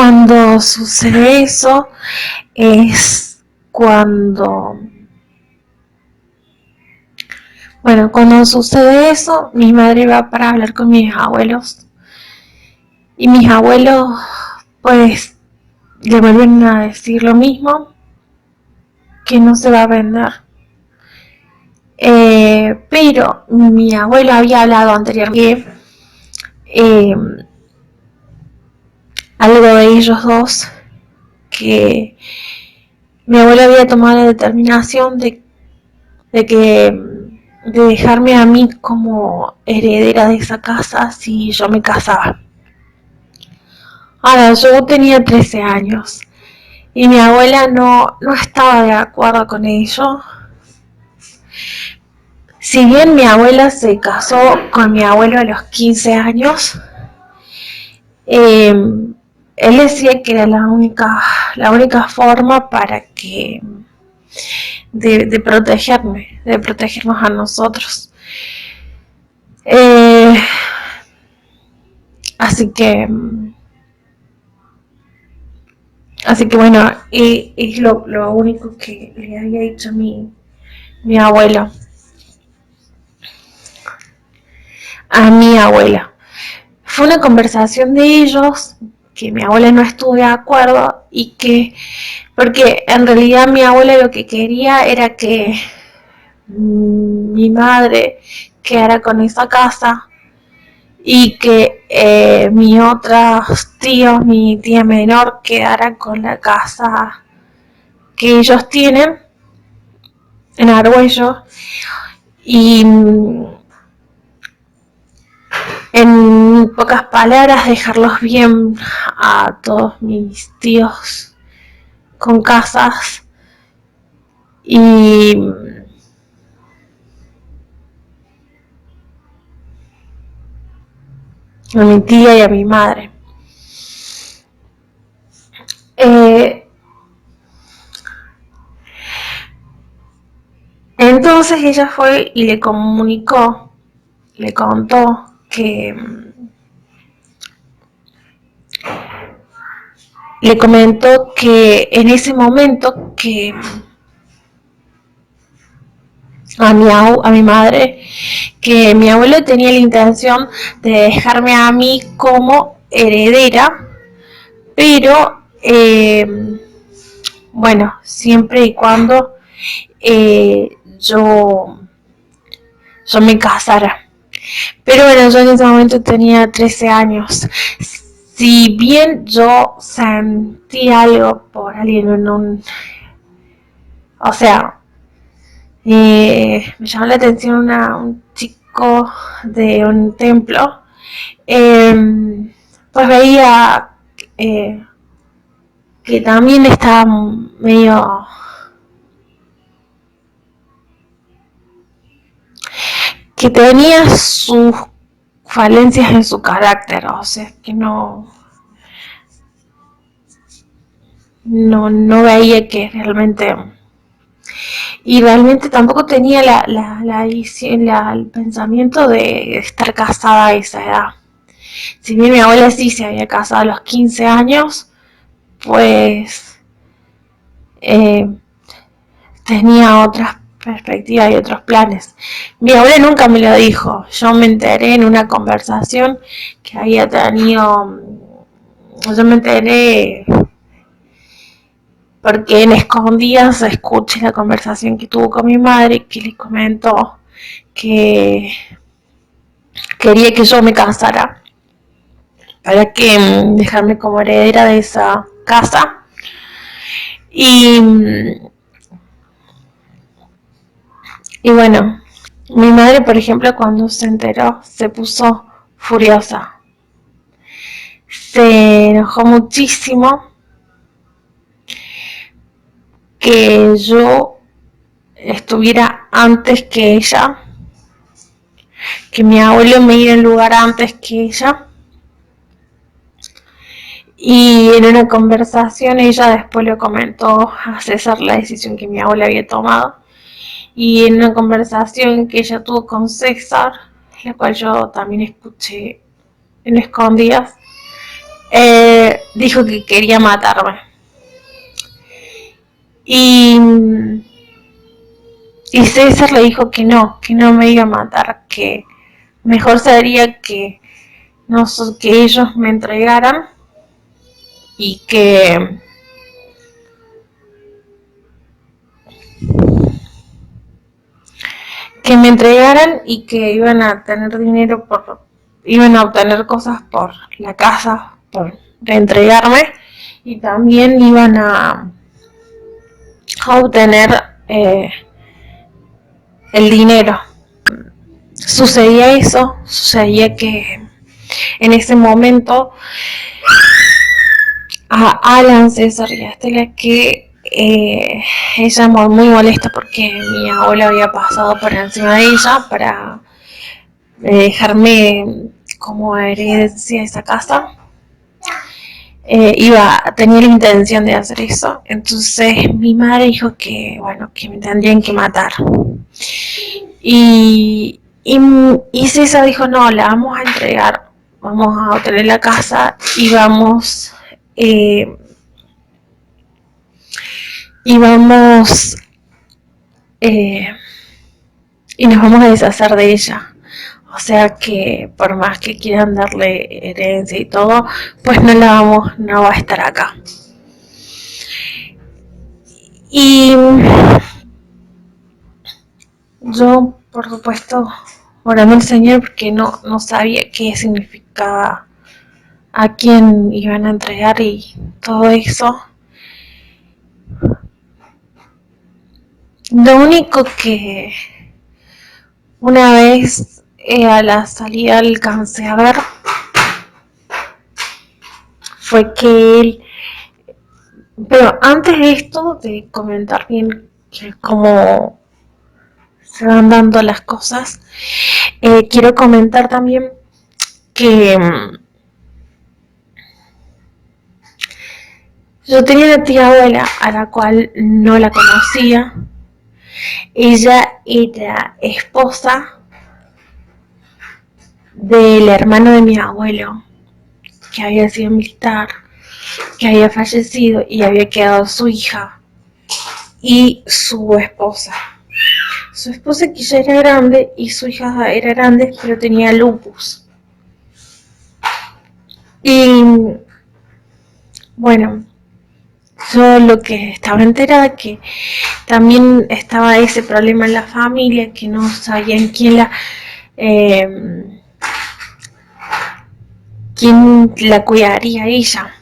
Cuando sucede eso es cuando sucede eso, mi madre va para hablar con mis abuelos y mis abuelos pues le vuelven a decir lo mismo, que no se va a vender. Pero mi abuelo había hablado anteriormente que algo de ellos dos, que mi abuelo había tomado la determinación de dejarme a mí como heredera de esa casa si yo me casaba. Ahora, yo tenía 13 años y mi abuela no estaba de acuerdo con ello. Si bien mi abuela se casó con mi abuelo a los 15 años, él decía que era la única forma para que de protegernos a nosotros. Así que bueno, es lo único que le había dicho mi abuelo a mi abuela. Fue una conversación de ellos que mi abuela no estuvo de acuerdo y que, porque en realidad mi abuela lo que quería era que mi madre quedara con esa casa y que mis otros tíos, mi tía menor, quedara con la casa que ellos tienen en Argüello y en pocas palabras dejarlos bien a todos mis tíos con casas y a mi tía y a mi madre. Entonces ella fue y le contó que le comentó que en ese momento que a mi madre, que mi abuelo tenía la intención de dejarme a mí como heredera, pero bueno, siempre y cuando yo me casara. Pero bueno, yo en ese momento tenía 13 años. Si bien yo sentí algo por alguien o sea, me llamó la atención un chico de un templo, pues veía que también estaba medio que tenía sus falencias en su carácter, o sea, que no veía que realmente, y realmente tampoco tenía el pensamiento de estar casada a esa edad. Si bien mi abuela sí se había casado a los 15 años, pues tenía otras perspectivas y otros planes. Mi abuela nunca me lo dijo, yo me enteré en una conversación que había tenido, yo me enteré porque en escondidas escuché la conversación que tuvo con mi madre, que le comentó que quería que yo me casara para que dejarme como heredera de esa casa. Y bueno, mi madre, por ejemplo, cuando se enteró, se puso furiosa. Se enojó muchísimo que yo estuviera antes que ella, que mi abuelo me diera el lugar antes que ella. Y en una conversación ella después le comentó a César la decisión que mi abuela había tomado. Y en una conversación que ella tuvo con César, la cual yo también escuché en escondidas, dijo que quería matarme. Y César le dijo que no me iba a matar, que mejor sería que, no, que ellos me entregaran y que me entregaran y que iban a tener dinero iban a obtener cosas por la casa, por entregarme, y también iban a obtener el dinero. Sucedía eso, sucedía que en ese momento a Alan, César y a Estela, que ella muy molesta porque mi abuela había pasado por encima de ella para dejarme como herencia esa casa. Tenía la intención de hacer eso. Entonces mi madre dijo que, bueno, que me tendrían que matar. Y César dijo, no, la vamos a entregar, vamos a obtener la casa y vamos y vamos y nos vamos a deshacer de ella. O sea que por más que quieran darle herencia y todo, pues no va a estar acá. Y yo, por supuesto, orando al Señor porque no sabía qué significaba, a quién iban a entregar y todo eso. Lo único que una vez a la salida alcancé a ver fue que él, pero antes de esto, de comentar bien cómo se van dando las cosas, quiero comentar también que yo tenía una tía abuela a la cual no la conocía. Ella era esposa del hermano de mi abuelo, que había sido militar, que había fallecido y había quedado su hija y su esposa. Su esposa que ya era grande y su hija era grande, pero tenía lupus. Y bueno, yo lo que estaba enterada que también estaba ese problema en la familia, que no sabían quién la cuidaría a ella.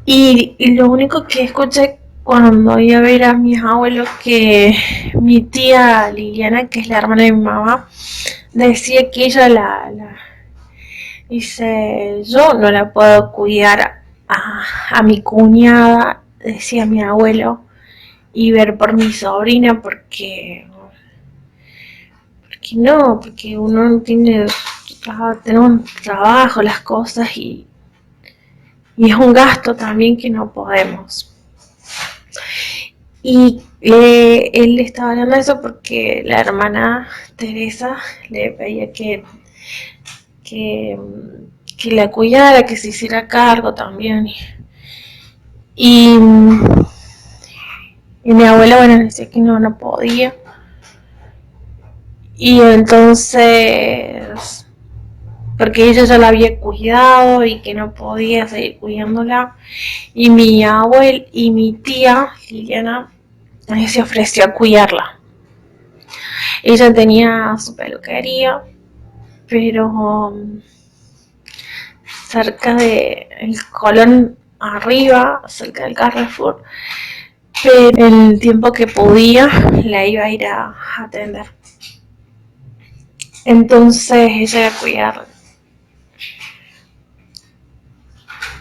Y lo único que escuché cuando iba a ver a mis abuelos, que mi tía Liliana, que es la hermana de mi mamá, decía que ella dice, yo no la puedo cuidar a mi cuñada, decía mi abuelo, y ver por mi sobrina porque no, porque uno tenemos un trabajo, las cosas y es un gasto también que no podemos. Y él estaba hablando de eso porque la hermana Teresa le pedía que la cuidara, que se hiciera cargo también. Y mi abuela, bueno, decía que no podía. Y entonces, porque ella ya la había cuidado y que no podía seguir cuidándola, y mi abuela y mi tía Liliana se ofreció a cuidarla. Ella tenía su peluquería, pero cerca de el Colón arriba, cerca del Carrefour, pero el tiempo que podía la iba a ir a atender. Entonces ella iba a cuidarla.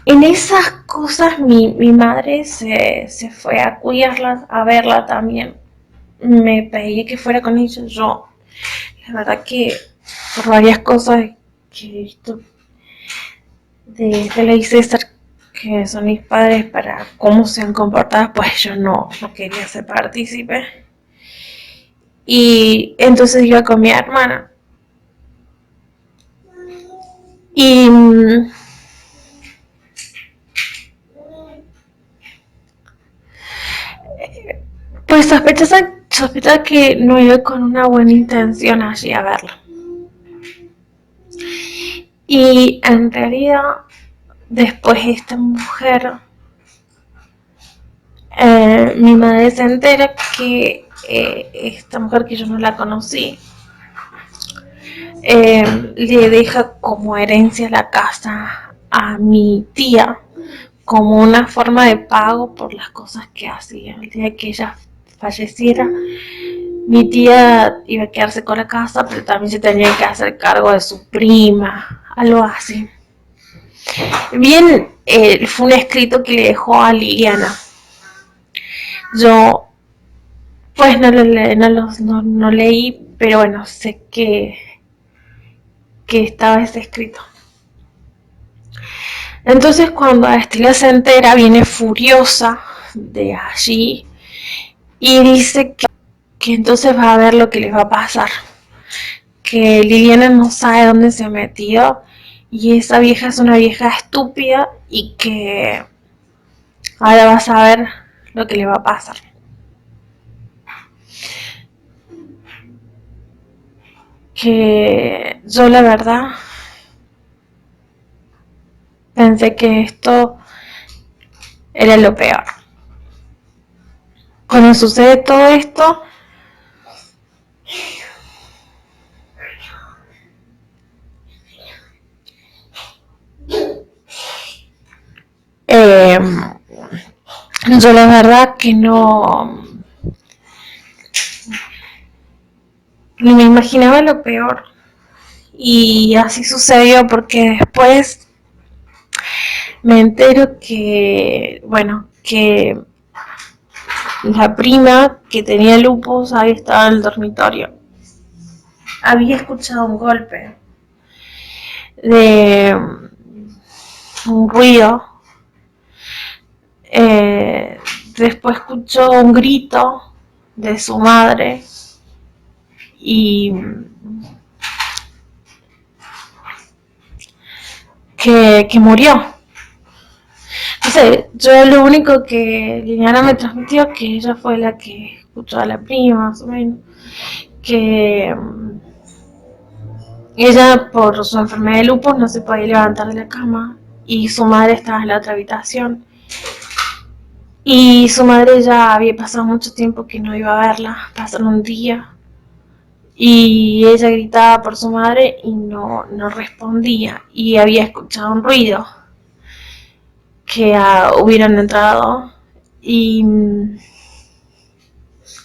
En esas cosas mi madre se fue a cuidarla, a verla también. Me pedía que fuera con ella. Yo, la verdad que por varias cosas que he visto de Estela y César, que son mis padres, para cómo se han comportado, pues yo no quería ser partícipe. Y entonces iba con mi hermana. Y Pues sospecha que no iba con una buena intención allí a verlo. Y en realidad, después esta mujer, mi madre se entera que esta mujer, que yo no la conocí, le deja como herencia la casa a mi tía, como una forma de pago por las cosas que hacía. El día que ella falleciera, mi tía iba a quedarse con la casa, pero también se tenía que hacer cargo de su prima, algo así. Bien, fue un escrito que le dejó a Liliana. Yo pues no leí, pero bueno, sé que estaba ese escrito. Entonces cuando Estela se entera, viene furiosa de allí y dice que entonces va a ver lo que les va a pasar, que Liliana no sabe dónde se metió y esa vieja es una vieja estúpida y que ahora va a saber lo que le va a pasar. Que yo la verdad pensé que esto era lo peor. Cuando sucede todo esto, yo la verdad que no ni me imaginaba lo peor. Y así sucedió porque después me entero que, bueno, que la prima que tenía lupus había estado en el dormitorio. Había escuchado un golpe de un ruido. Después escuchó un grito de su madre y que murió. Entonces, yo lo único que Liliana me transmitió, que ella fue la que escuchó a la prima, más o menos, que ella por su enfermedad de lupus no se podía levantar de la cama y su madre estaba en la otra habitación. Y su madre ya había pasado mucho tiempo que no iba a verla, pasaron un día. Y ella gritaba por su madre y no respondía. Y había escuchado un ruido que hubieran entrado y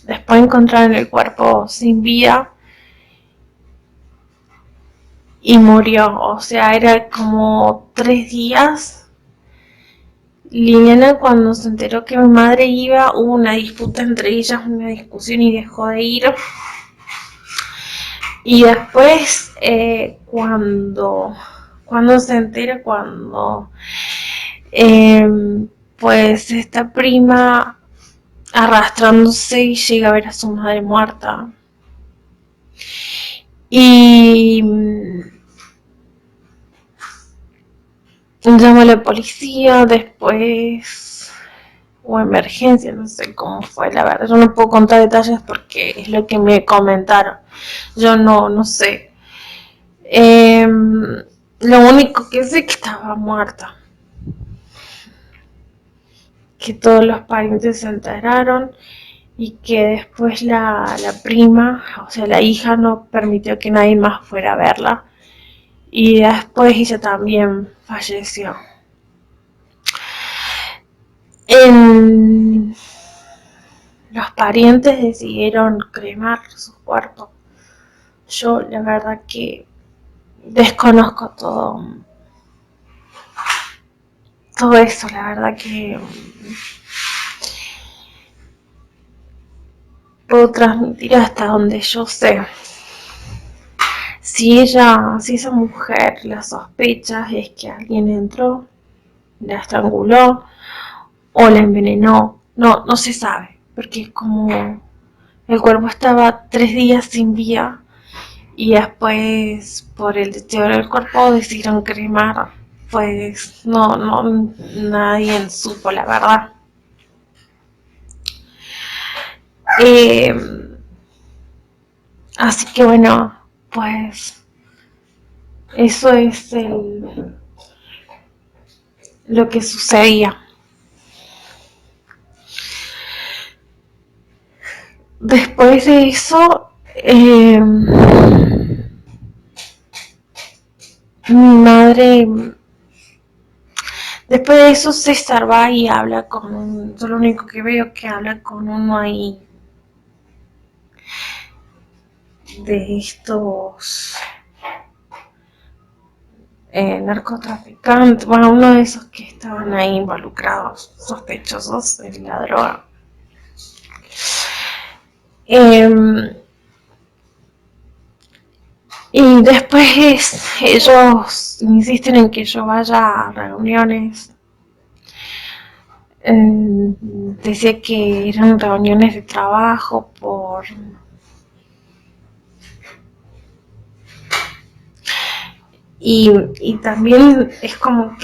después encontraron el cuerpo sin vida y murió. O sea, era como 3 días. Liliana, cuando se enteró que mi madre iba, hubo una disputa entre ellas, una discusión, y dejó de ir. Y después, cuando se entera, pues esta prima arrastrándose y llega a ver a su madre muerta. Y llamó a la policía, después o emergencia, no sé cómo fue, la verdad. Yo no puedo contar detalles porque es lo que me comentaron. Yo no sé. Lo único que sé es que estaba muerta. Que todos los parientes se enteraron y que después la prima, o sea, la hija, no permitió que nadie más fuera a verla. Y después ella también falleció. Los parientes decidieron cremar sus cuerpos. Yo la verdad que desconozco todo eso, la verdad que puedo transmitir hasta donde yo sé. Si esa mujer, la sospecha es que alguien entró, la estranguló o la envenenó, no se sabe, porque como el cuerpo estaba 3 días sin vida y después por el deterioro del cuerpo decidieron cremar, pues nadie supo la verdad. Eh, Así que bueno, pues eso es lo que sucedía. Después de eso, mi madre, después de eso César va y habla con yo lo único que veo que habla con uno ahí de estos narcotraficantes, bueno, uno de esos que estaban ahí involucrados, sospechosos en la droga. Y después ellos insisten en que yo vaya a reuniones. Decía que eran reuniones de trabajo y también es como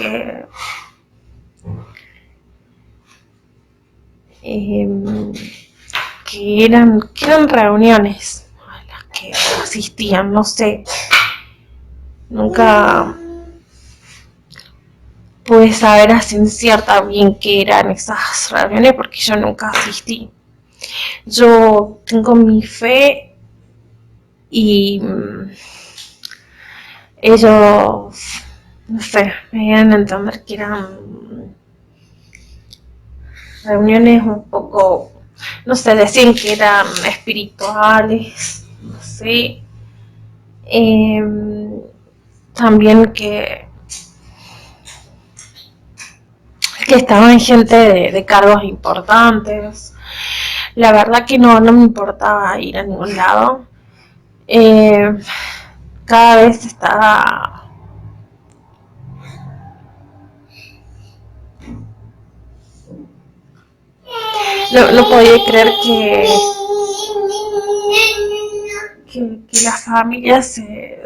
eh, que eran reuniones a las que asistían, no sé, nunca pude saber a ciencia cierta bien qué eran esas reuniones porque yo nunca asistí. Yo tengo mi fe y ellos, no sé, me dieron a entender que eran reuniones un poco, no sé, decían que eran espirituales, no sé. Eh, También que estaban gente de cargos importantes. La verdad que no me importaba ir a ningún lado. Eh, Cada vez estaba... No podía creer que la familia se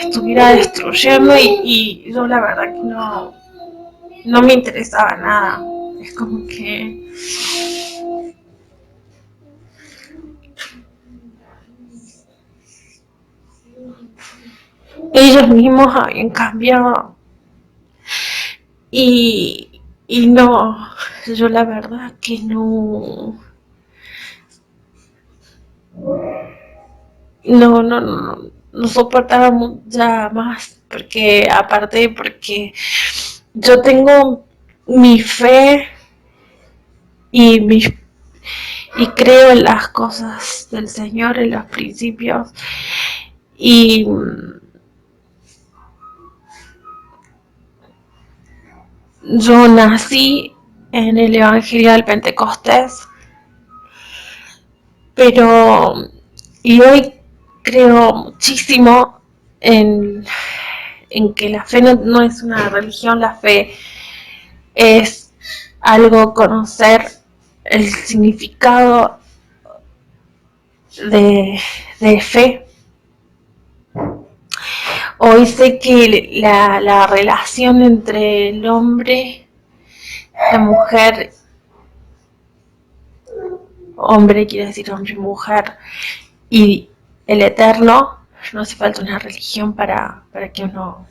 estuviera destruyendo y yo la verdad que no me interesaba nada. Es como que ellos mismos habían cambiado y no, yo la verdad que no soportaba ya más, porque aparte porque yo tengo mi fe y y creo en las cosas del Señor, en los principios y yo nací en el Evangelio del Pentecostés, pero y hoy creo muchísimo en, en que la fe no es una religión, la fe es algo conocer el significado de fe. Hoy sé que la relación entre el hombre, la mujer, hombre quiere decir hombre y mujer, y el eterno, no hace falta una religión para que uno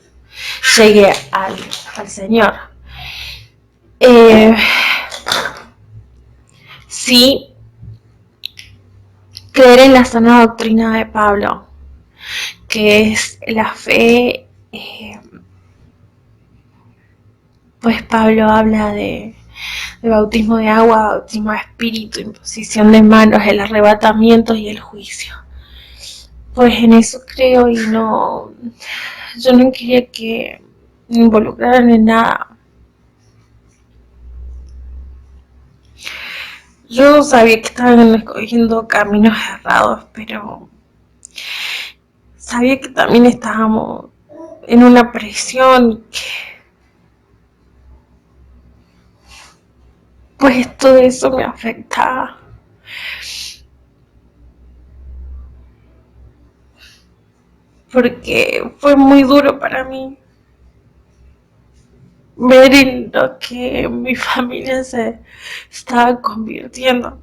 llegue al Señor. Eh, sí, creer en la sana doctrina de Pablo, que es la fe, pues Pablo habla de bautismo de agua, bautismo de espíritu, imposición de manos, el arrebatamiento y el juicio. Pues en eso creo y yo no quería que me involucraran en nada. Yo sabía que estaban escogiendo caminos errados, pero sabía que también estábamos en una presión, pues todo eso me afectaba. Porque fue muy duro para mí ver en lo que mi familia se estaba convirtiendo.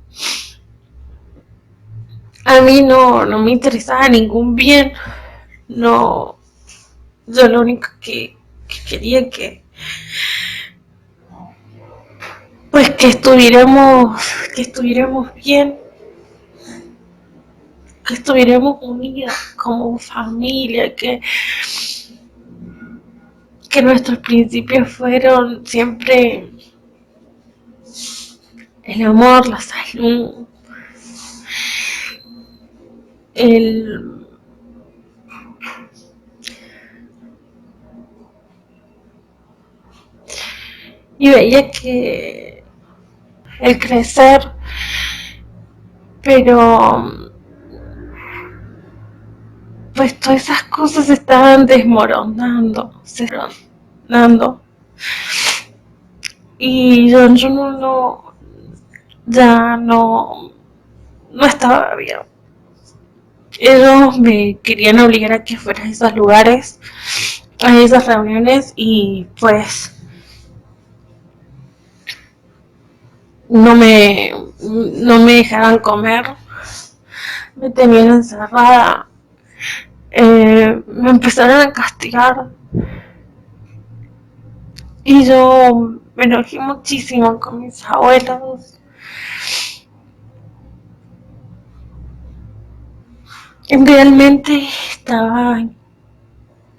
A mí no me interesaba ningún bien, no, yo lo único que quería pues que estuviéramos bien, que estuviéramos unidas como familia, que nuestros principios fueron siempre el amor, la salud, el y veía que el crecer, pero pues todas esas cosas se estaban desmoronando, y yo ya no estaba bien. Ellos me querían obligar a que fuera a esos lugares, a esas reuniones, y pues no me, no me dejaban comer, me tenían encerrada, me empezaron a castigar y yo me enojé muchísimo con mis abuelos. Realmente estaba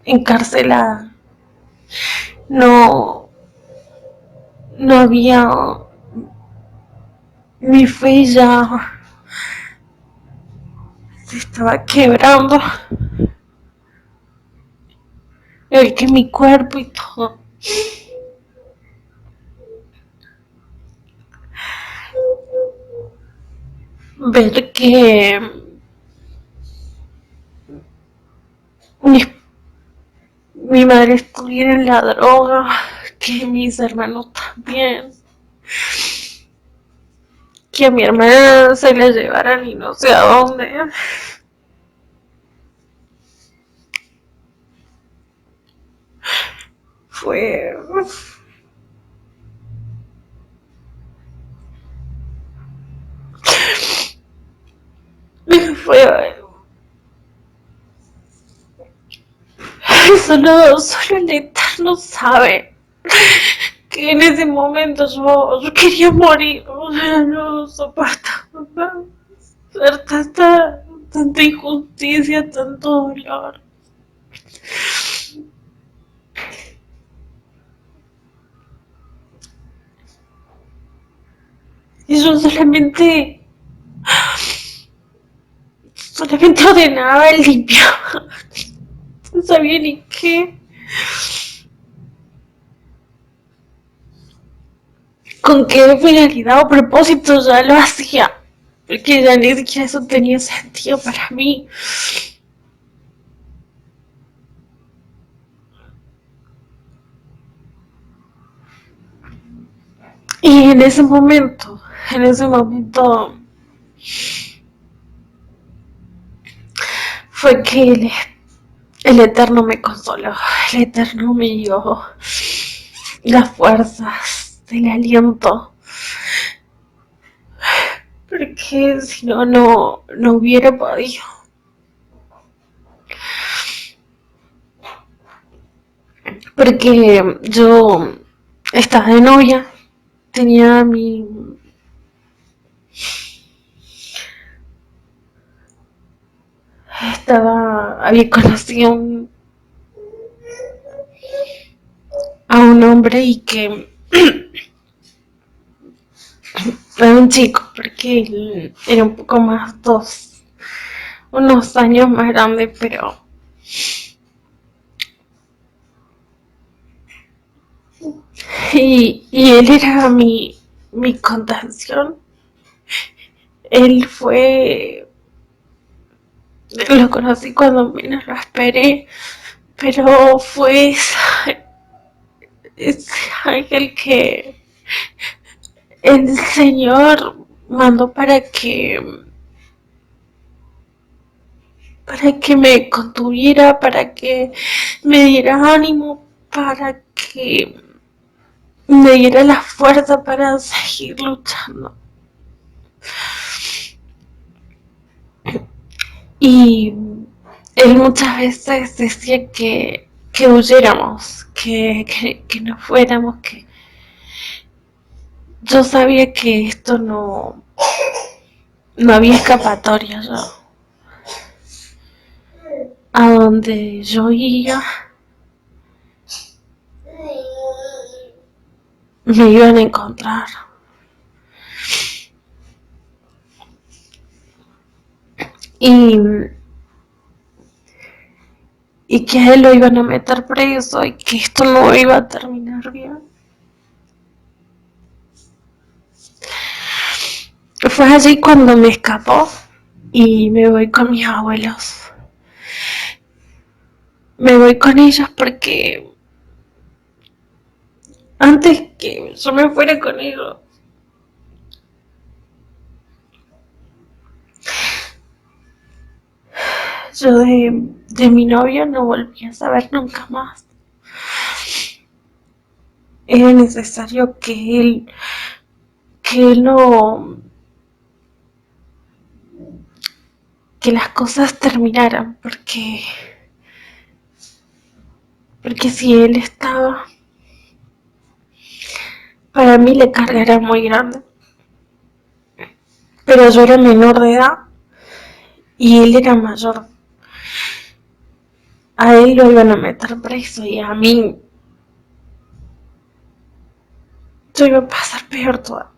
encarcelada, no, no había, mi fe ya se estaba quebrando, el que mi cuerpo y todo. Ver que mi, mi madre estuviera en la droga, que mis hermanos también, que a mi hermana se la llevaran y no sé a dónde. Fue, fue, solo el Eterno sabe que en ese momento yo quería morir, o sea, no soportaba más ver tanta injusticia, tanto dolor. Y yo solamente ordenaba, limpiaba, no sabía ni qué, con qué finalidad o propósito ya lo hacía, porque ya ni siquiera eso tenía sentido para mí. Y en ese momento fue que el Eterno me consoló, el Eterno me dio las fuerzas, el aliento, porque si no hubiera podido. Porque yo estaba de novia, tenía había conocido a un hombre y que era un chico, porque él era un poco más, unos años más grande, pero y él era mi contención. Él fue, lo conocí cuando menos lo esperé, pero fue ese ángel que el Señor mandó para que me contuviera, para que me diera ánimo, para que me diera la fuerza para seguir luchando. Y él muchas veces decía que huyéramos, que no fuéramos, que yo sabía que esto no había escapatoria. Yo, a donde yo iba, me iban a encontrar. Y, y que a él lo iban a meter preso y que esto no iba a terminar bien. Fue allí cuando me escapó y me voy con mis abuelos. Me voy con ellos porque antes que yo me fuera con ellos, yo de mi novio no volví a saber nunca más. Era necesario que él no, que las cosas terminaran, porque si él estaba, para mí la carga era muy grande. Pero yo era menor de edad y él era mayor. A él lo iban a meter preso y a mí yo iba a pasar peor todavía.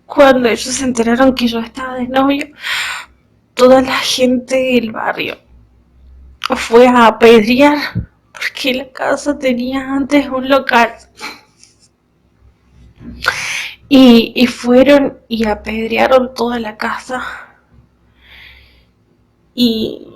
Cuando ellos se enteraron que yo estaba de novio, toda la gente del barrio fue a apedrear porque la casa tenía antes un local. Y fueron y apedrearon toda la casa. Y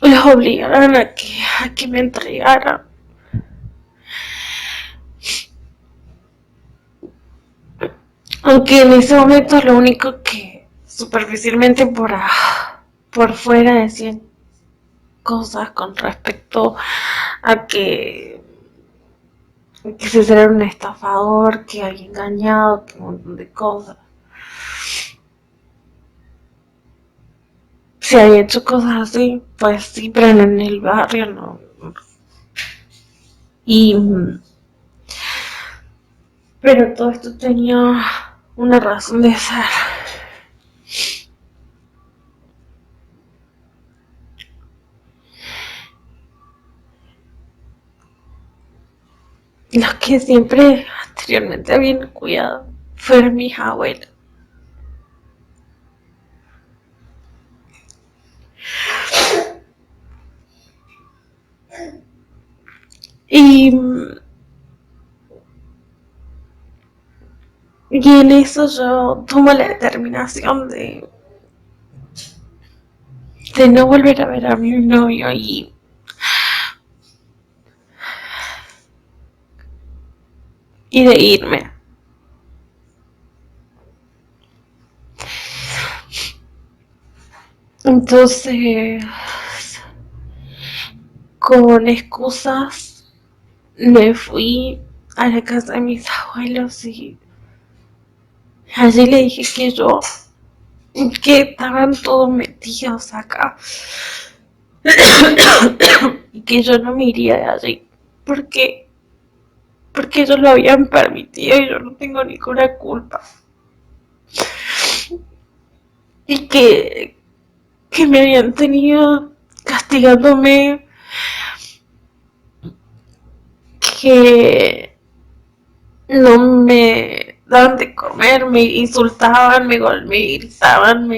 los obligaron a que me entregaran. Aunque en ese momento lo único que superficialmente por fuera decían cosas con respecto a que se era un estafador, que había engañado, que un montón de cosas. Si había hecho cosas así, pues sí, pero en el barrio no. Y pero todo esto tenía una razón de ser. Los que siempre anteriormente habían cuidado fueron mis abuelos. Y, y en eso yo tomo la determinación de no volver a ver a mi novio y de irme. Entonces, con excusas, me fui a la casa de mis abuelos y allí le dije que estaban todos metidos acá y que yo no me iría de allí porque, porque ellos lo habían permitido y yo no tengo ninguna culpa. Y que me habían tenido castigándome, que no me daban de comer, me insultaban, me gritaban,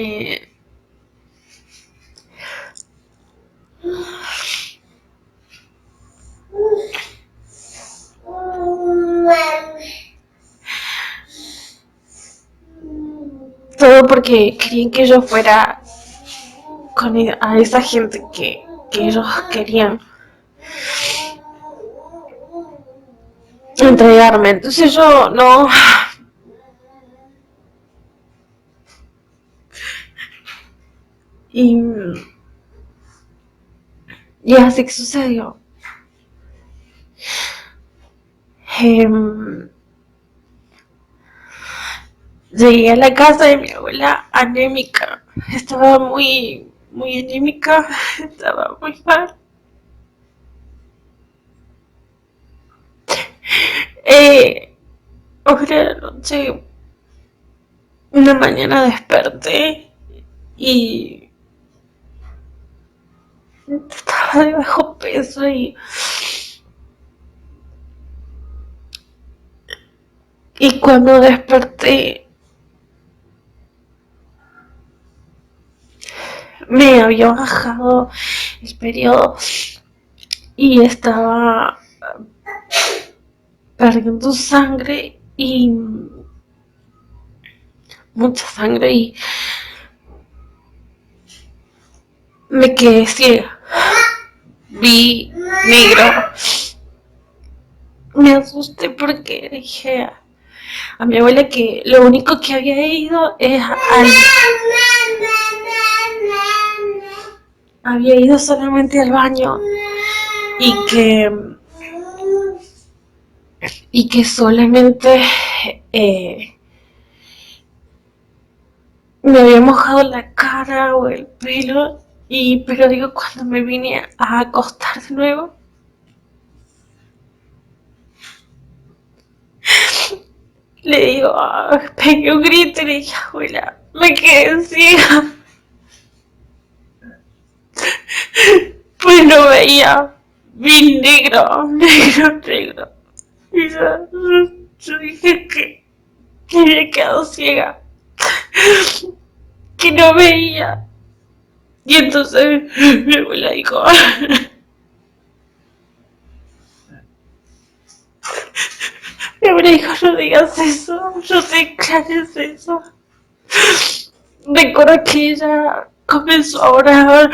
todo porque querían que yo fuera a esa gente que ellos querían. entregarme. Entonces yo no. Y, y así que sucedió. Em, Llegué a la casa de mi abuela anémica. Estaba muy anémica. Estaba muy mal. Hoy de la noche, una mañana desperté y estaba de bajo peso y cuando desperté me había bajado el periodo y estaba perdiendo sangre y mucha sangre y me quedé ciega. Vi negro. Me asusté porque dije a mi abuela que lo único que había ido es había ido solamente al baño y que solamente me había mojado la cara o el pelo pero digo cuando me vine a acostar de nuevo le digo, pegué un grito y le dije, abuela, me quedé ciega. Pues no veía, vi negro. Y yo dije que había quedado ciega, que no veía. Y entonces mi abuela dijo, mi abuela dijo, no digas eso, yo sé que haces eso. Recuerdo que ella comenzó a orar,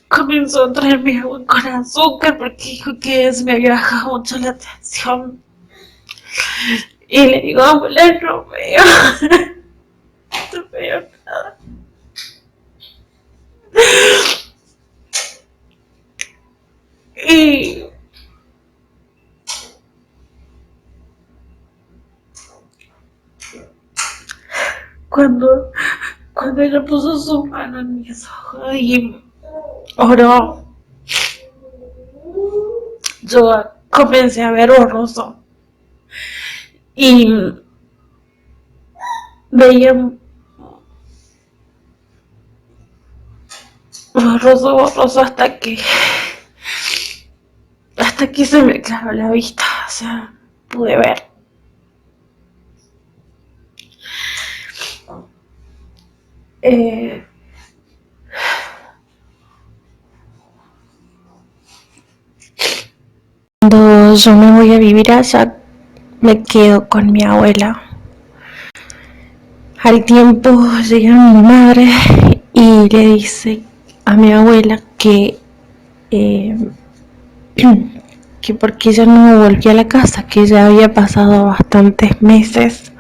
comenzó a traerme agua con azúcar porque dijo que se me había bajado mucho la tensión. Y le digo, abuela, no veo, no veo nada. Y cuando ella puso su mano en mis ojos y oró, yo comencé a ver borroso. Y veía borroso hasta que se me aclaró la vista, o sea, pude ver. Cuando yo me voy a vivir allá, me quedo con mi abuela. Al tiempo llega mi madre y le dice a mi abuela eh, que porque ella no volvía a la casa, que ya había pasado bastantes meses,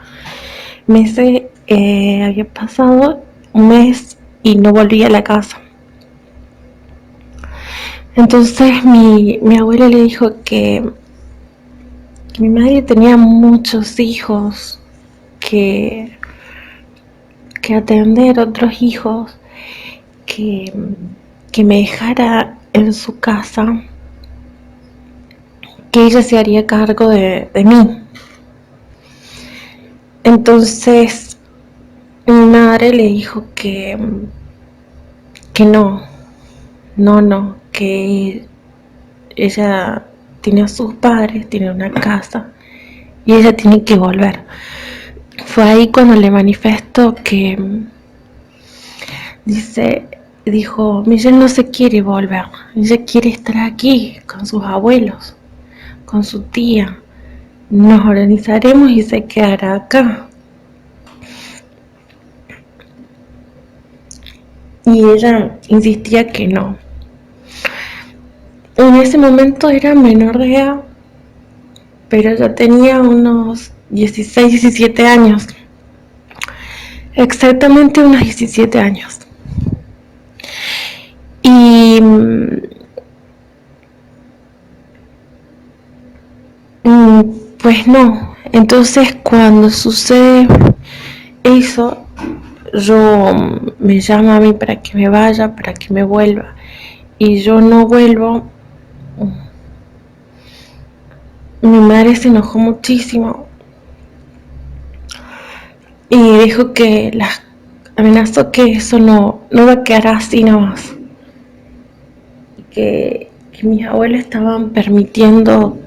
había pasado un mes y no volvía a la casa. Entonces mi abuela le dijo que mi madre tenía muchos hijos que atender, otros hijos, que me dejara en su casa, que ella se haría cargo de mí. Entonces mi madre le dijo que no, que ella tiene a sus padres, tiene una casa y ella tiene que volver. Fue ahí cuando le manifestó que dijo, Michelle no se quiere volver, ella quiere estar aquí con sus abuelos, con su tía. Nos organizaremos y se quedará acá. Y ella insistía que no. En ese momento era menor de edad pero yo tenía unos 16, 17 años. Exactamente unos 17 años. Y pues no. Entonces cuando sucede eso, yo me llama a mí para que me vaya, para que me vuelva. Y yo no vuelvo. Mi madre se enojó muchísimo y dijo que las amenazó que eso no va a quedar así nomás. Que mis abuelos estaban permitiendo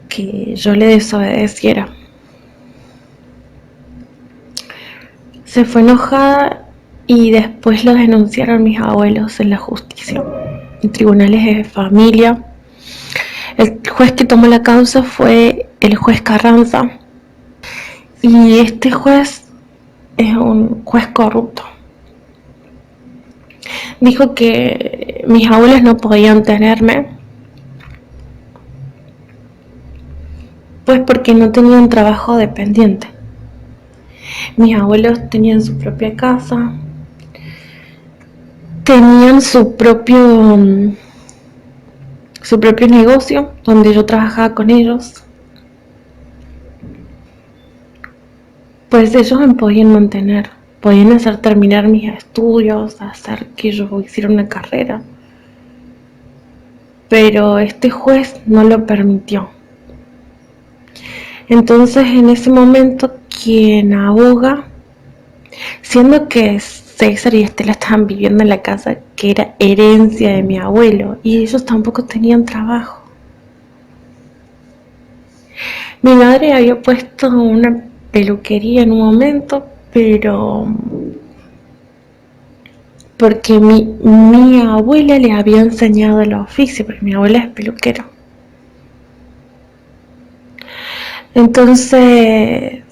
que yo le desobedeciera. Se fue enojada y después lo denunciaron mis abuelos en la justicia, en tribunales de familia. El juez que tomó la causa fue el juez Carranza. Y este juez es un juez corrupto. Dijo que mis abuelos no podían tenerme, pues porque no tenían trabajo dependiente. Mis abuelos tenían su propia casa, tenían su propio negocio donde yo trabajaba con ellos. Pues ellos me podían mantener, podían hacer terminar mis estudios, hacer que yo hiciera una carrera. Pero este juez no lo permitió. Entonces en ese momento quien aboga, siendo que César y Estela estaban viviendo en la casa que era herencia de mi abuelo y ellos tampoco tenían trabajo. Mi madre había puesto una peluquería en un momento, pero porque mi abuela le había enseñado el oficio, porque mi abuela es peluquera. Entonces,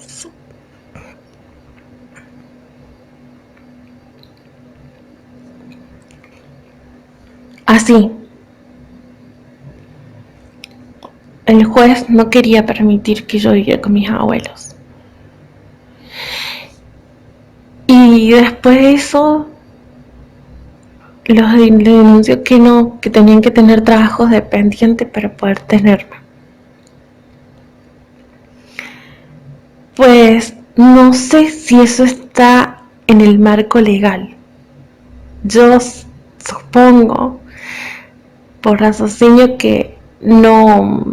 así, el juez no quería permitir que yo viviera con mis abuelos. Y después de eso, le denunció que no, que tenían que tener trabajos dependientes para poder tenerme. Pues no sé si eso está en el marco legal. Yo supongo, por raciocinio, que no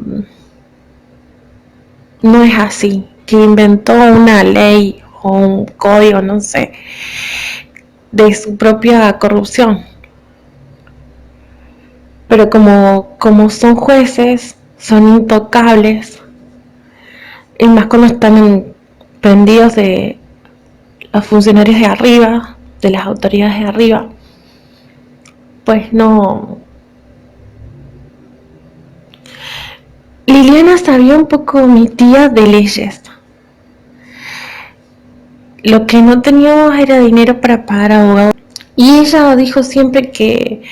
es así, que inventó una ley o un código, no sé, de su propia corrupción. Pero como son jueces, son intocables, y más cuando están prendidos de los funcionarios de arriba, de las autoridades de arriba, pues no. Liliana sabía un poco, mi tía, de leyes. Lo que no teníamos era dinero para pagar abogados. Y ella dijo siempre que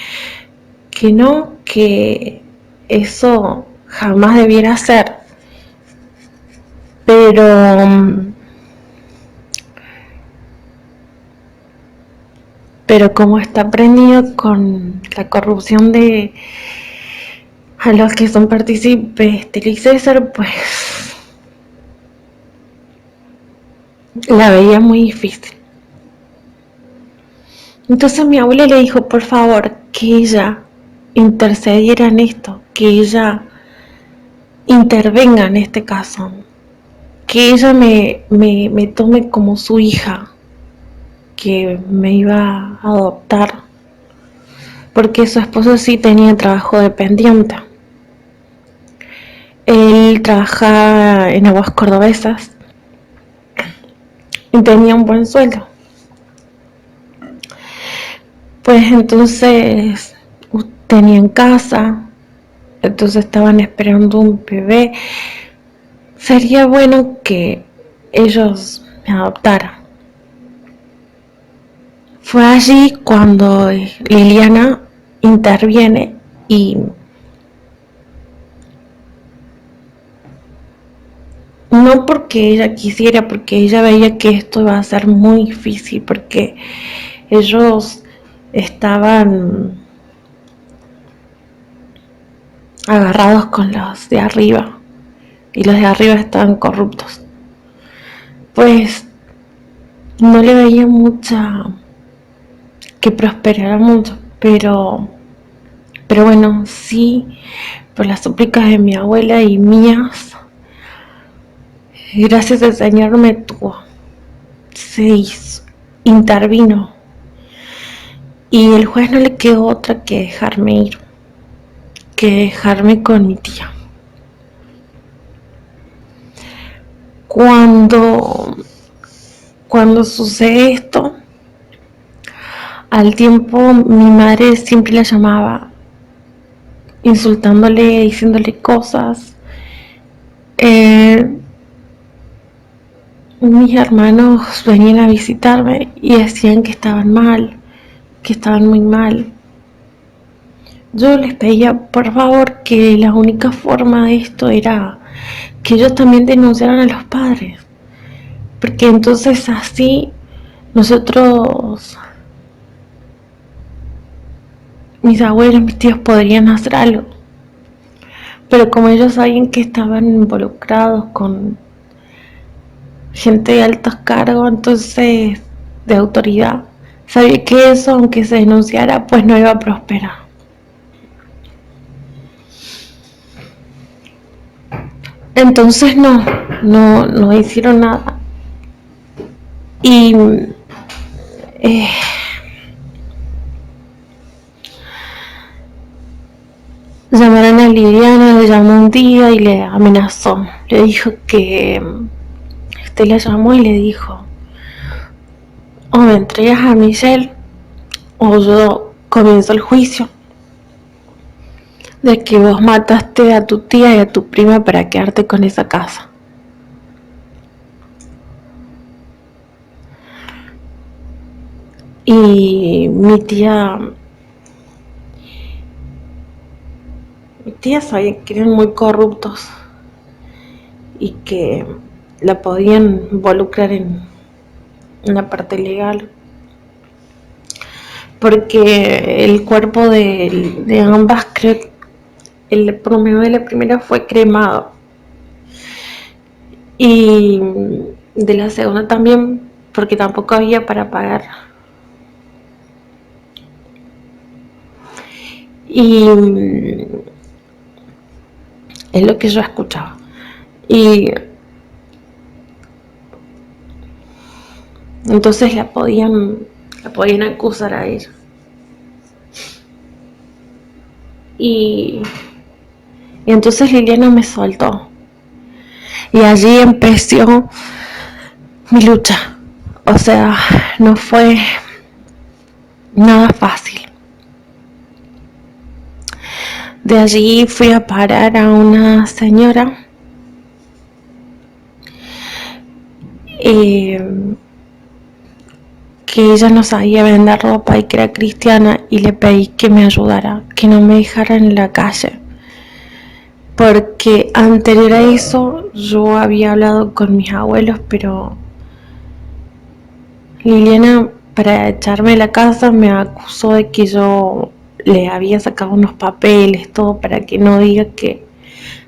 no, que eso jamás debiera ser. Pero como está prendido con la corrupción de a los que son partícipes de César, pues la veía muy difícil. Entonces mi abuela le dijo, por favor, que ella intercediera en esto, que ella intervenga en este caso, que ella me tome como su hija, que me iba a adoptar, porque su esposo sí tenía trabajo dependiente. Él trabajaba en aguas cordobesas y tenía un buen sueldo. Pues entonces tenían casa, entonces estaban esperando un bebé. Sería bueno que ellos me adoptaran. Fue allí cuando Liliana interviene y no porque ella quisiera, porque ella veía que esto iba a ser muy difícil, porque ellos estaban agarrados con los de arriba y los de arriba estaban corruptos. Pues no le veía mucha que prosperara mucho, pero bueno, sí, por las súplicas de mi abuela y mías, gracias al Señor me tuvo, se hizo, intervino, y el juez no le quedó otra que dejarme ir, que dejarme con mi tía. Cuando sucede esto, al tiempo mi madre siempre la llamaba, insultándole, diciéndole cosas. Mis hermanos venían a visitarme y decían que estaban mal, que estaban muy mal. Yo les pedía por favor que la única forma de esto era que ellos también denunciaran a los padres, porque entonces así nosotros, mis abuelos, mis tíos podrían hacer algo. Pero como ellos sabían que estaban involucrados con gente de altos cargos, entonces de autoridad, sabía que eso, aunque se denunciara, pues no iba a prosperar. Entonces no hicieron nada. Y llamaron a Liliana, le llamó un día y le amenazó. Le dijo que le llamó y le dijo: o me entregas a Michelle o yo comienzo el juicio de que vos mataste a tu tía y a tu prima para quedarte con esa casa. Y mi tía sabía que eran muy corruptos y que la podían involucrar en la parte legal, porque el cuerpo de ambas, creo que el promedio de la primera fue cremado y de la segunda también, porque tampoco había para pagar. Y es lo que yo escuchaba. Y entonces la podían acusar a ella. Y entonces Liliana me soltó. Y allí empezó mi lucha. O sea, no fue nada fácil. De allí fui a parar a una señora que ella no sabía vender ropa y que era cristiana, y le pedí que me ayudara, que no me dejara en la calle, porque anterior a eso yo había hablado con mis abuelos, pero Liliana, para echarme de la casa, me acusó de que yo le había sacado unos papeles, todo, para que no diga que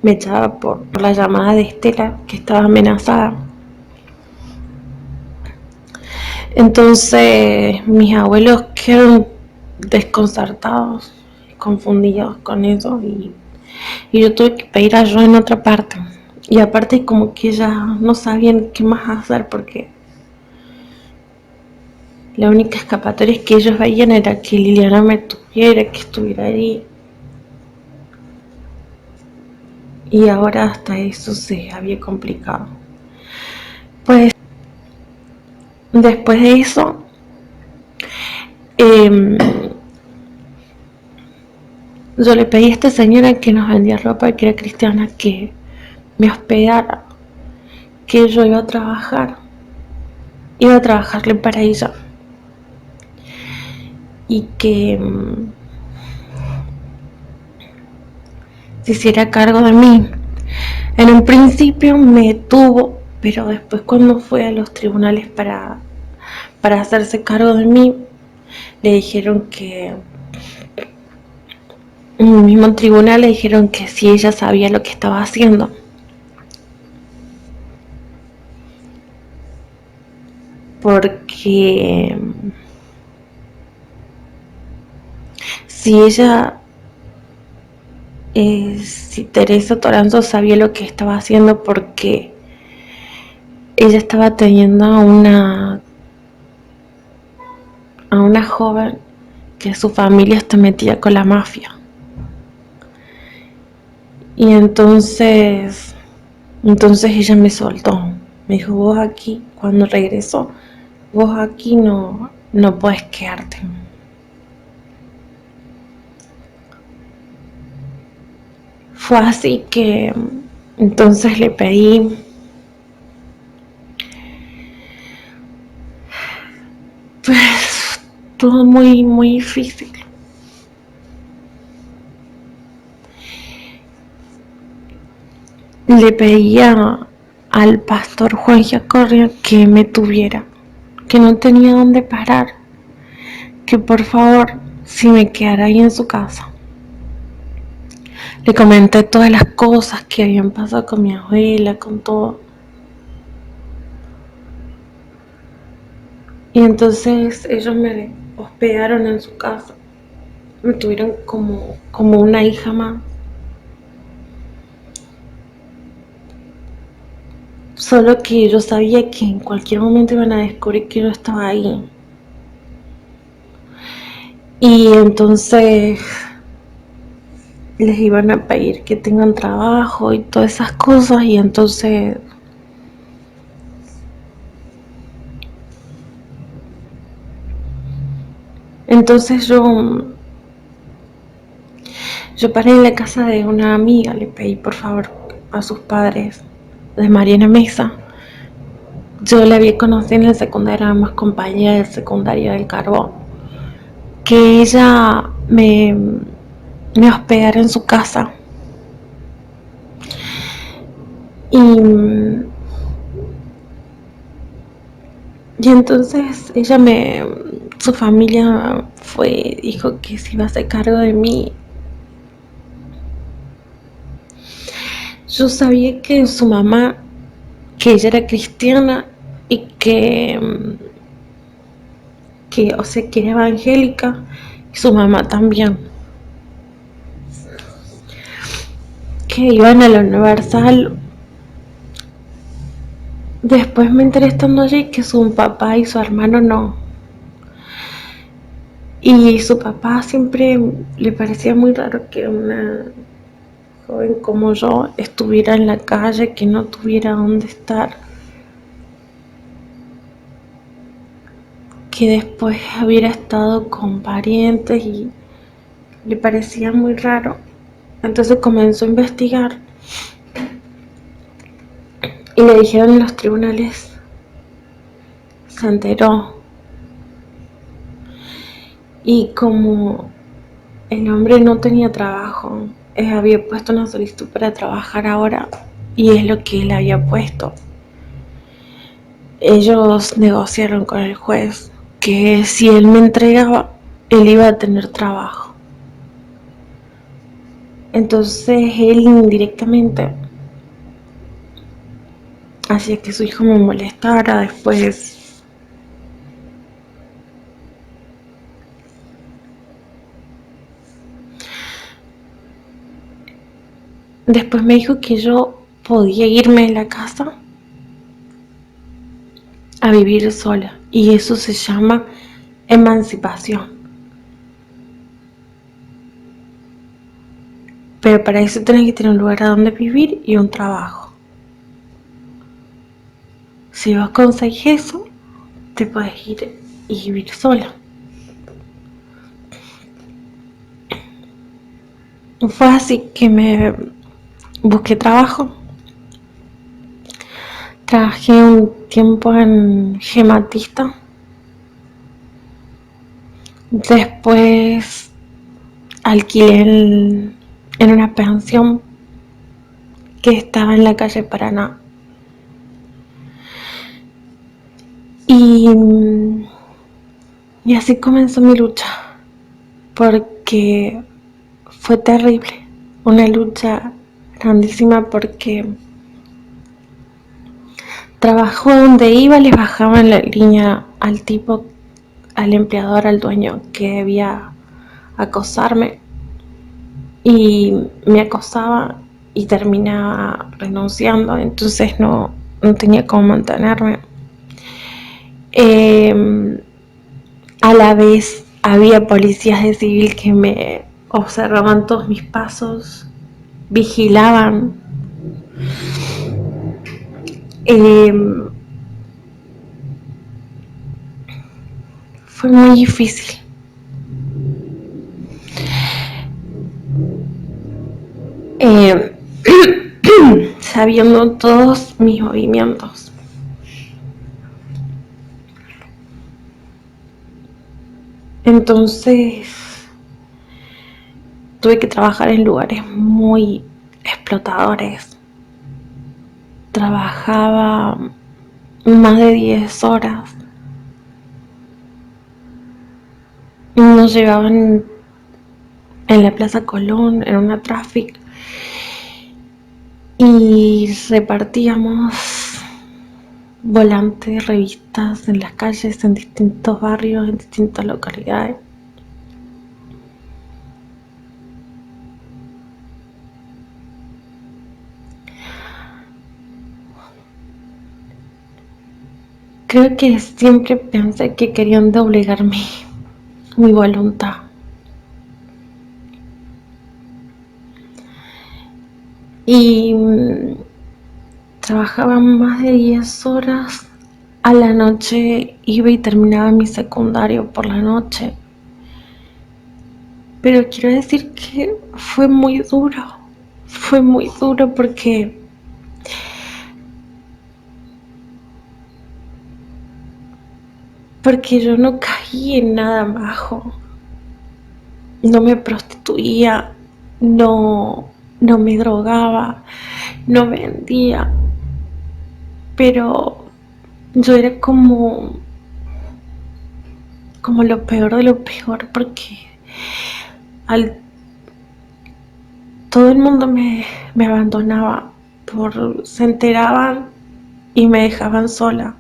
me echaba por la llamada de Estela, que estaba amenazada. Entonces mis abuelos quedaron desconcertados, confundidos con eso, y yo tuve que pedir ayuda en otra parte. Y aparte como que ya no sabían qué más hacer, porque la única escapatoria que ellos veían era que Liliana me tuviera, que estuviera ahí. Y ahora hasta eso se había complicado. Pues después de eso, yo le pedí a esta señora que nos vendía ropa, que era cristiana, que me hospedara, que yo iba a trabajarle para ella, y que se hiciera cargo de mí. En un principio me tuvo, pero después cuando fue a los tribunales para hacerse cargo de mí, le dijeron que, en el mismo tribunal le dijeron que si ella sabía lo que estaba haciendo. Porque si Teresa Toranzo sabía lo que estaba haciendo, porque ella estaba teniendo a una joven que su familia está metida con la mafia. Y entonces ella me soltó. Me dijo, vos aquí, cuando regresó, vos aquí no podés quedarte. Fue así que entonces le pedí pues todo muy, muy difícil. Le pedía al pastor Juan Giacorria que me tuviera, que no tenía dónde parar, que por favor si me quedara ahí en su casa. Le comenté todas las cosas que habían pasado con mi abuela, con todo. Y entonces ellos me hospedaron en su casa. Me tuvieron como una hija más. Solo que yo sabía que en cualquier momento iban a descubrir que yo estaba ahí. Y entonces les iban a pedir que tengan trabajo y todas esas cosas. Y entonces yo paré en la casa de una amiga, le pedí por favor a sus padres, de Mariana Mesa. Yo la había conocido en la secundaria, éramos compañera de secundaria del Carbón, que ella me hospedara en su casa. Y entonces su familia dijo que se iba a hacer cargo de mí. Yo sabía que su mamá, que ella era cristiana y o sea, que era evangélica, y su mamá también, que iban a la Universal. Después me enteré estando allí que su papá y su hermano no. Y su papá siempre le parecía muy raro que una joven como yo estuviera en la calle, que no tuviera dónde estar, que después hubiera estado con parientes, y le parecía muy raro. Entonces comenzó a investigar y le dijeron en los tribunales, se enteró. Y como el hombre no tenía trabajo, había puesto una solicitud para trabajar ahora, y es lo que él había puesto. Ellos negociaron con el juez que si él me entregaba, él iba a tener trabajo. Entonces él indirectamente hacía que su hijo me molestara. Después me dijo que yo podía irme de la casa a vivir sola, y eso se llama emancipación. Pero para eso tenés que tener un lugar a donde vivir y un trabajo. Si vos conseguís eso, te podés ir y vivir sola. Fue así que me busqué trabajo. Trabajé un tiempo en Gematista. Después alquilé en una pensión que estaba en la calle Paraná. Y así comenzó mi lucha, porque fue terrible, una lucha grandísima, porque trabajó donde iba, les bajaban la línea al tipo, al empleador, al dueño que debía acosarme, y me acosaba y terminaba renunciando, entonces no tenía cómo mantenerme. A la vez había policías de civil que me observaban todos mis pasos, vigilaban. Fue muy difícil. Sabiendo todos mis movimientos. Entonces tuve que trabajar en lugares muy explotadores. Trabajaba más de 10 horas. Nos llevaban en la Plaza Colón, en una traffic, y repartíamos volantes, revistas en las calles, en distintos barrios, en distintas localidades. Creo que siempre pensé que querían doblegar mi voluntad. Y trabajaba más de 10 horas. A la noche iba y terminaba mi secundario por la noche. Pero quiero decir que fue muy duro. Fue muy duro porque yo no caí en nada bajo. No me prostituía, no me drogaba, no vendía. Pero yo era como lo peor de lo peor, porque todo el mundo me abandonaba, se enteraban y me dejaban sola.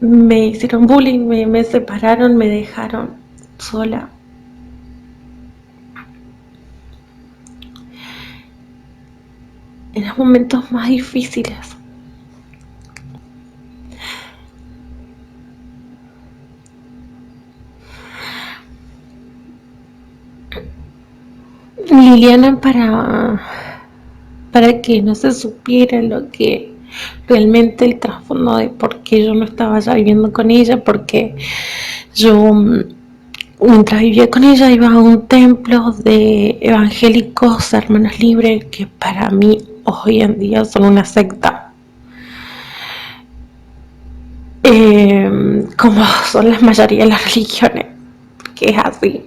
Me hicieron bullying, me separaron, me dejaron sola. En los momentos más difíciles. Liliana, para que no se supiera lo que realmente el trasfondo de por qué yo no estaba ya viviendo con ella, porque yo, mientras vivía con ella, iba a un templo de evangélicos hermanos libres, que para mí hoy en día son una secta, como son la mayoría de las religiones, que es así.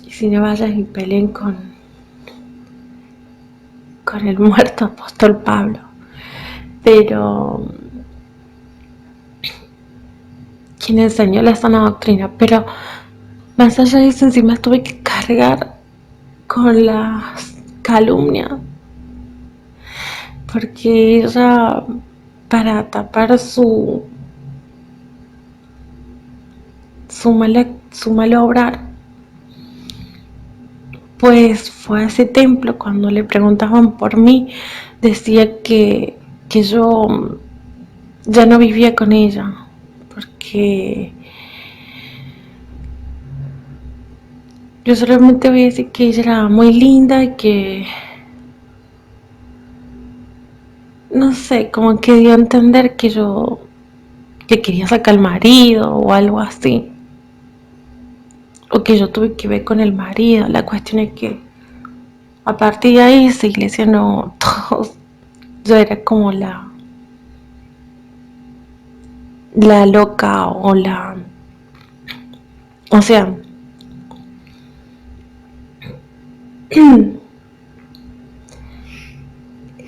Y si no vayan y peleen con el muerto apóstol Pablo. Pero quien enseñó la sana doctrina. Pero más allá de eso, encima tuve que cargar con las calumnias, porque ella, para tapar su mal obrar, pues fue a ese templo. Cuando le preguntaban por mí, decía que yo ya no vivía con ella, porque yo solamente voy a decir que ella era muy linda y que, no sé, como que dio a entender que yo le quería sacar al marido o algo así, o que yo tuve que ver con el marido. La cuestión es que a partir de ahí esa iglesia no, todos, yo era como la loca, o sea,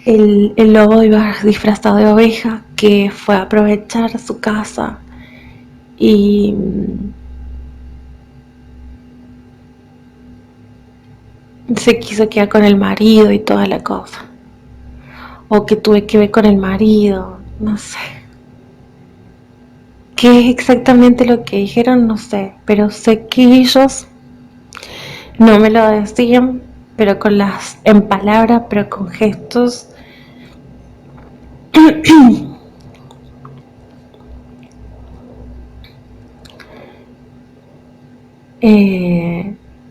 el lobo iba disfrazado de oveja, que fue a aprovechar su casa y se quiso quedar con el marido y toda la cosa. O que tuve que ver con el marido, no sé. ¿Qué es exactamente lo que dijeron? No sé, pero sé que ellos no me lo decían, pero en palabras, pero con gestos.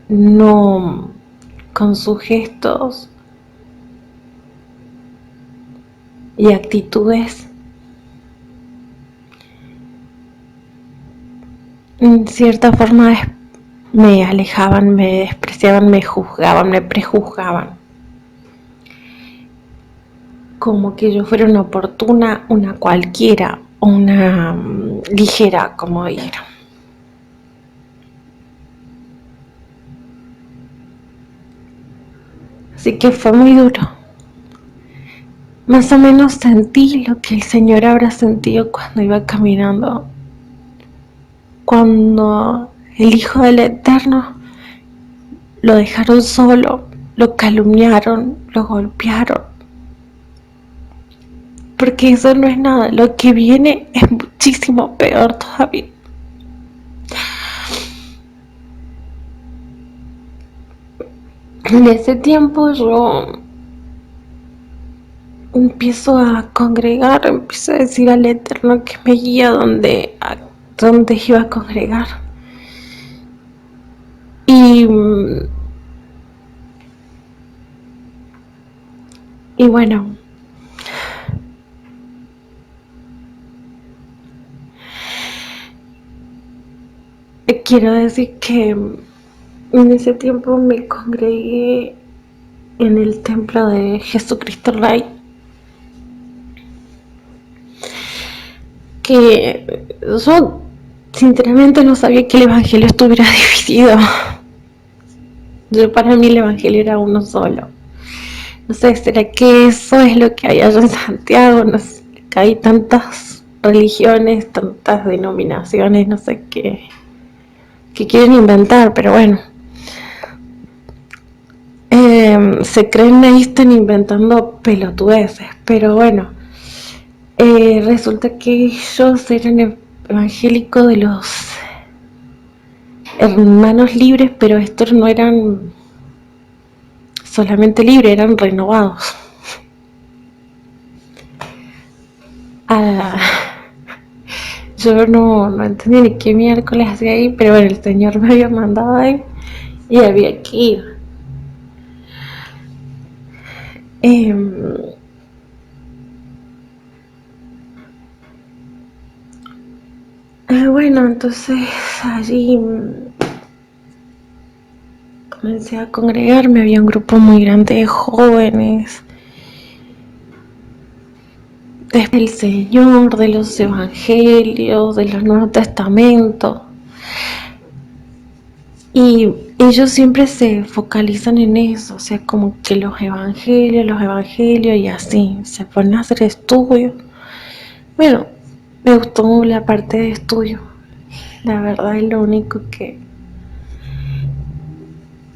No, con sus gestos y actitudes, en cierta forma me alejaban, me despreciaban, me juzgaban, me prejuzgaban. Como que yo fuera una oportuna, una cualquiera, una ligera, como dijeron. Así que fue muy duro. Más o menos sentí lo que el Señor habrá sentido cuando iba caminando. Cuando el Hijo del Eterno lo dejaron solo, lo calumniaron, lo golpearon. Porque eso no es nada, lo que viene es muchísimo peor todavía. En ese tiempo yo empiezo a congregar, empiezo a decir al Eterno que me guía donde iba a congregar. Y bueno, quiero decir que en ese tiempo me congregué en el templo de Jesucristo Rey, que yo sinceramente no sabía que el evangelio estuviera dividido. Para mí el evangelio era uno solo. No sé, ¿será que eso es lo que hay allá en Santiago? No sé, que hay tantas religiones, tantas denominaciones, no sé qué quieren inventar, pero bueno. Se creen ahí, están inventando pelotudeces, pero bueno. Resulta que ellos eran evangélicos de los hermanos libres, pero estos no eran solamente libres, eran renovados. Yo no entendí ni qué miércoles hacía ahí, pero bueno, el Señor me había mandado ahí y había que ir. Bueno, entonces allí comencé a congregarme, había un grupo muy grande de jóvenes, del Señor, de los evangelios, de los Nuevos Testamentos. Y ellos siempre se focalizan en eso, o sea, como que los evangelios y así, se ponen a hacer estudios. Bueno, me gustó la parte de estudio, la verdad es lo único que...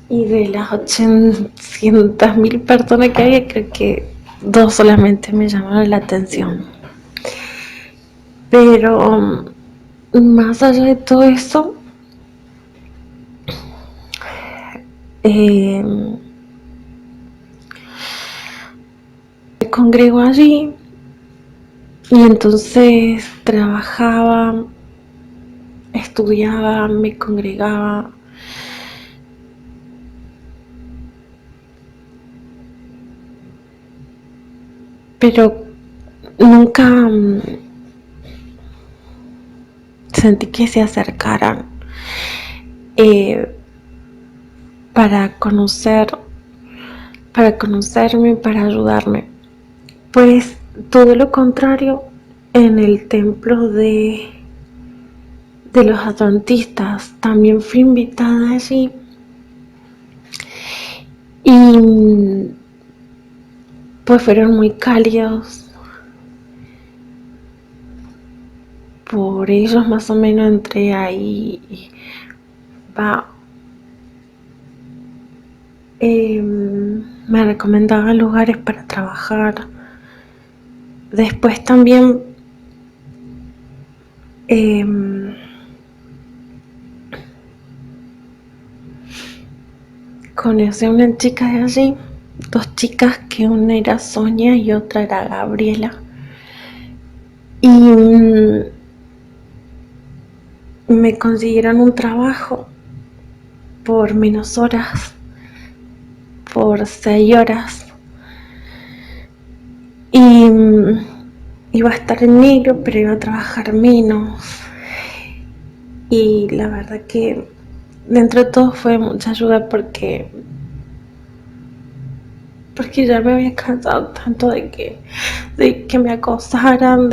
Y de las 800.000 personas que había, creo que 2 solamente me llamaron la atención. Pero más allá de todo eso, me congrego allí y entonces trabajaba, estudiaba, me congregaba. Pero nunca sentí que se acercaran para conocerme, para ayudarme. Pues todo lo contrario en el templo de los adventistas. También fui invitada allí Y pues fueron muy cálidos. Por ellos más o menos entré ahí y me recomendaban lugares para trabajar. Después también conocí a una chica de allí, dos chicas, que una era Sonia y otra era Gabriela. Y me consiguieron un trabajo por menos horas, por 6 horas. Y iba a estar en negro, pero iba a trabajar menos. Y la verdad que dentro de todo fue mucha ayuda porque ya me había cansado tanto de que me acosaran,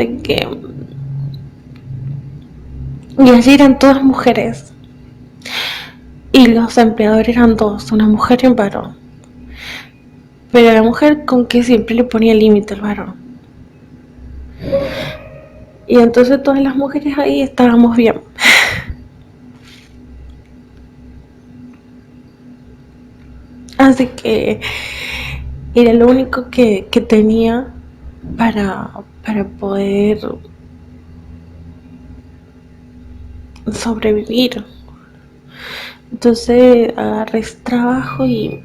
y allí eran todas mujeres y los empleadores eran dos, una mujer y un varón, pero la mujer con que siempre le ponía límite al varón. Y entonces todas las mujeres ahí estábamos bien. Así que era lo único que tenía para poder sobrevivir. Entonces agarré ese trabajo y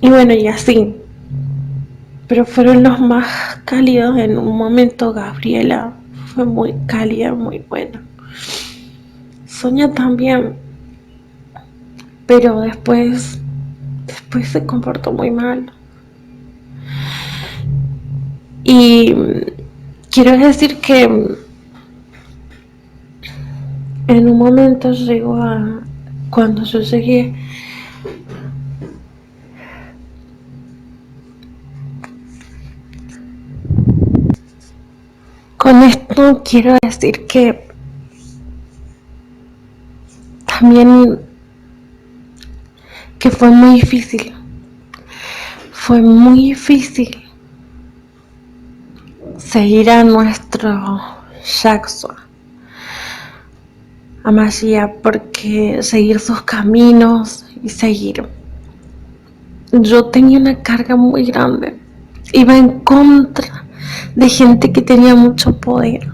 bueno, y así. Pero fueron los más cálidos. En un momento Gabriela fue muy cálida, muy buena. Sonia también, pero después se comportó muy mal. Y quiero decir que en un momento cuando yo llegué, con esto quiero decir que también que fue muy difícil seguir a nuestro Jackson, a Masía, porque seguir sus caminos y seguir. Yo tenía una carga muy grande, iba en contra de gente que tenía mucho poder,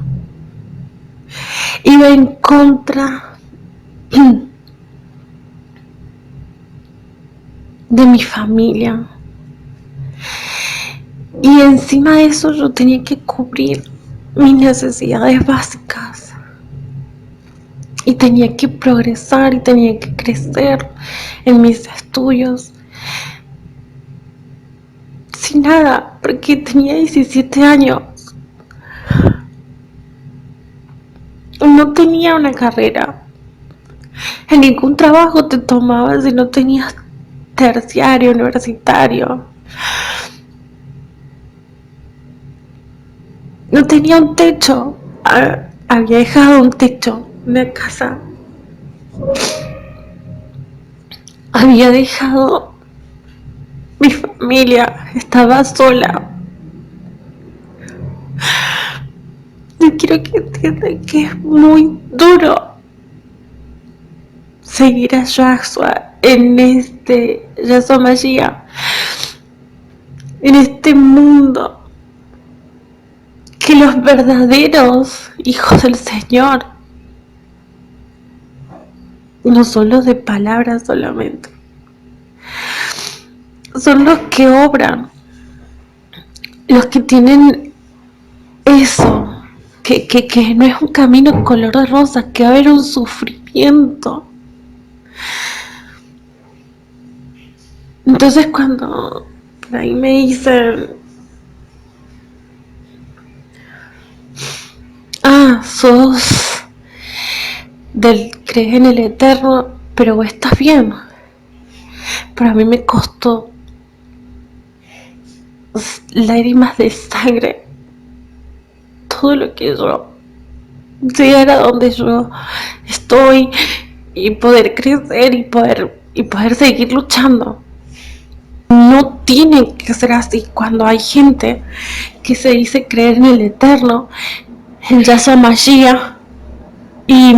iba en contra de mi familia, y encima de eso yo tenía que cubrir mis necesidades básicas y tenía que progresar y tenía que crecer en mis estudios sin nada, porque tenía 17 años. No tenía una carrera. En ningún trabajo te tomabas si no tenías terciario, universitario. No tenía un techo. Había dejado un techo, una casa. Había dejado mi familia. Estaba sola. Yo quiero que entiendan que es muy duro seguir a Joshua en Yahshua Mashiach, en este mundo, que los verdaderos hijos del Señor no son los de palabras solamente, son los que obran, los que tienen eso, que no es un camino color de rosa, que va a haber un sufrimiento. Entonces cuando ahí me dicen, crees en el Eterno, pero vos estás bien. Pero a mí me costó lágrimas de sangre todo lo que yo llegar a donde yo estoy y poder crecer y poder y poder seguir luchando. No tiene que ser así. Cuando hay gente que se dice creer en el Eterno, en Yahshua Mashiach, y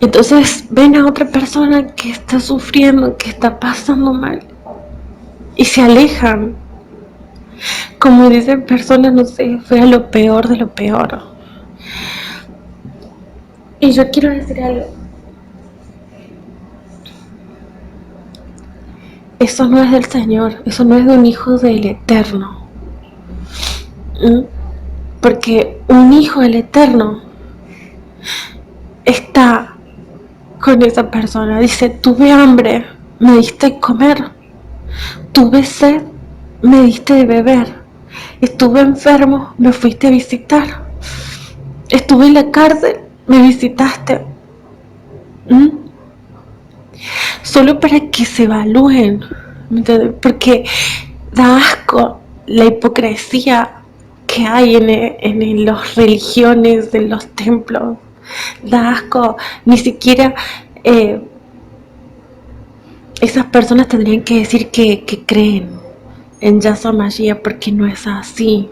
entonces ven a otra persona que está sufriendo, que está pasando mal, y se alejan. Como dicen personas, no sé, fue lo peor de lo peor. Y yo quiero decir algo. Eso no es del Señor, eso no es de un hijo del Eterno. Porque un hijo del Eterno está con esa persona. Dice, tuve hambre, me diste de comer. Tuve sed, me diste de beber. Estuve enfermo, me fuiste a visitar. Estuve en la cárcel, me visitaste. Solo para que se evalúen. Porque da asco la hipocresía que hay en las religiones, en los templos. Da asco. Ni siquiera esas personas tendrían que decir que creen en Yahshua Mashiach, porque no es así.